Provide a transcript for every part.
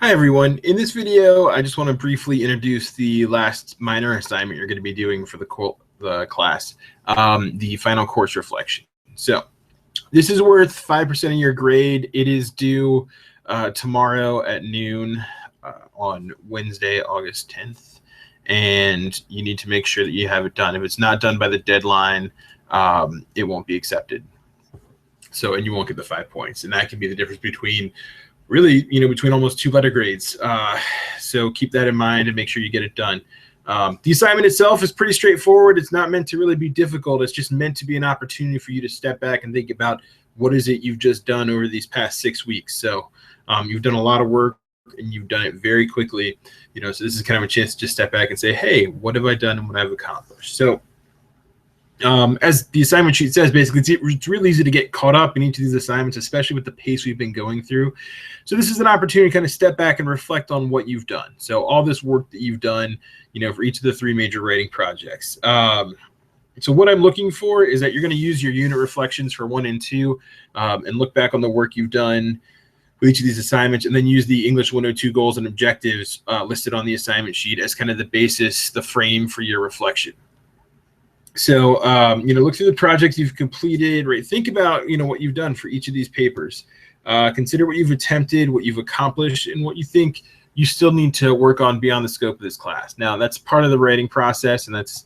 Hi everyone. In this video, I just want to briefly introduce the last minor assignment you're going to be doing for the class, the final course reflection. So this is worth 5% of your grade. It is due tomorrow at noon on Wednesday, August 10th, and you need to make sure that you have it done. If it's not done by the deadline, it won't be accepted. So, and you won't get the 5 points, and that can be the difference between really, between almost 2 letter grades. So keep that in mind and make sure you get it done. The assignment itself is pretty straightforward. It's not meant to really be difficult. It's just meant to be an opportunity for you to step back and think about what is it you've just done over these past 6 weeks. So you've done a lot of work and you've done it very quickly. So this is kind of a chance to just step back and say, hey, what have I done and what I've accomplished? So as the assignment sheet says, basically, it's really easy to get caught up in each of these assignments, especially with the pace we've been going through. So this is an opportunity to kind of step back and reflect on what you've done. So all this work that you've done, for each of the 3 major writing projects. So what I'm looking for is that you're going to use your unit reflections for 1 and 2 and look back on the work you've done with each of these assignments, and then use the English 102 goals and objectives listed on the assignment sheet as kind of the basis, the frame for your reflection. So, look through the projects you've completed, right? Think about, what you've done for each of these papers. Consider what you've attempted, what you've accomplished, and what you think you still need to work on beyond the scope of this class. Now, that's part of the writing process, and that's,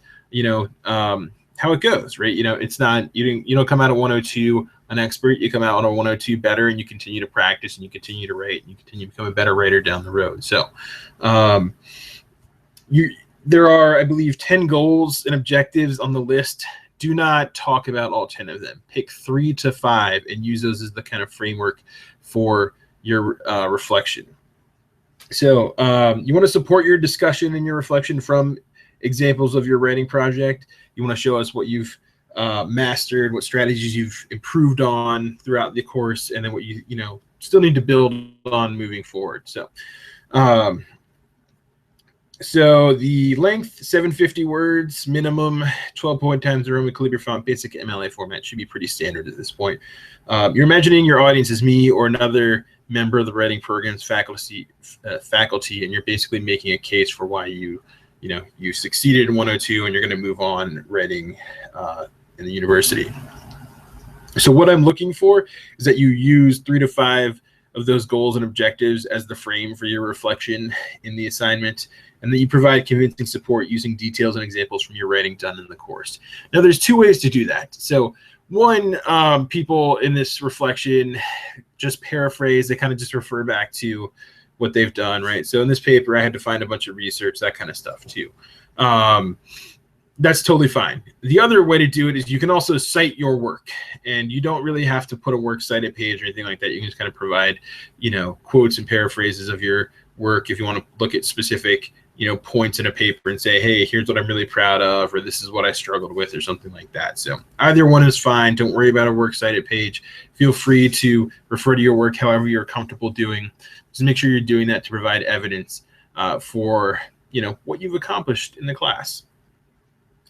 how it goes, right? It's not, you don't come out of 102 an expert. You come out on a 102 better, and you continue to practice, and you continue to write, and you continue to become a better writer down the road. So, there are, I believe, 10 goals and objectives on the list. Do not talk about all 10 of them. Pick 3 to 5 and use those as the kind of framework for your reflection. So you want to support your discussion and your reflection from examples of your writing project. You want to show us what you've mastered, what strategies you've improved on throughout the course, and then what you still need to build on moving forward. So the length, 750 words, minimum, 12 point times the Roman calibri font, basic MLA format should be pretty standard at this point. You're imagining your audience as me or another member of the writing program's faculty, and you're basically making a case for why you succeeded in 102 and you're going to move on writing in the university. So what I'm looking for is that you use 3 to 5 of those goals and objectives as the frame for your reflection in the assignment, and that you provide convincing support using details and examples from your writing done in the course. Now, there's 2 ways to do that. So one, people in this reflection just paraphrase. They kind of just refer back to what they've done, right? So in this paper, I had to find a bunch of research, that kind of stuff too. That's totally fine. The other way to do it is you can also cite your work, and you don't really have to put a works cited page or anything like that. You can just kind of provide, quotes and paraphrases of your work if you want to look at specific, points in a paper and say, hey, here's what I'm really proud of, or this is what I struggled with, or something like that. So either one is fine. Don't worry about a works cited page. Feel free to refer to your work however you're comfortable doing. Just make sure you're doing that to provide evidence for, what you've accomplished in the class.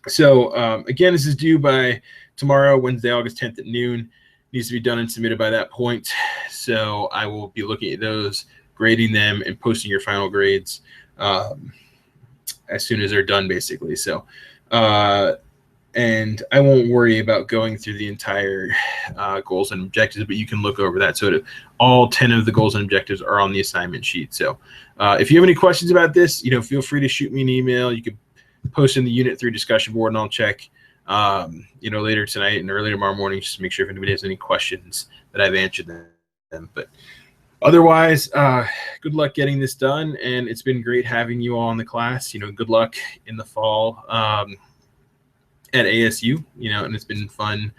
So again, this is due by tomorrow, Wednesday, August 10th at noon. Needs to be done and submitted by that point. So I will be looking at those, grading them, and posting your final grades as soon as they're done, basically. So, and I won't worry about going through the entire goals and objectives, but you can look over that. So all 10 of the goals and objectives are on the assignment sheet. So if you have any questions about this, feel free to shoot me an email. You could post in the Unit 3 discussion board, and I'll check, later tonight and early tomorrow morning just to make sure if anybody has any questions that I've answered them. But otherwise, good luck getting this done, and it's been great having you all in the class. Good luck in the fall at ASU, and it's been fun,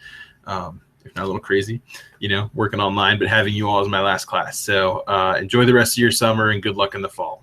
if not a little crazy, working online, but having you all as my last class. So enjoy the rest of your summer, and good luck in the fall.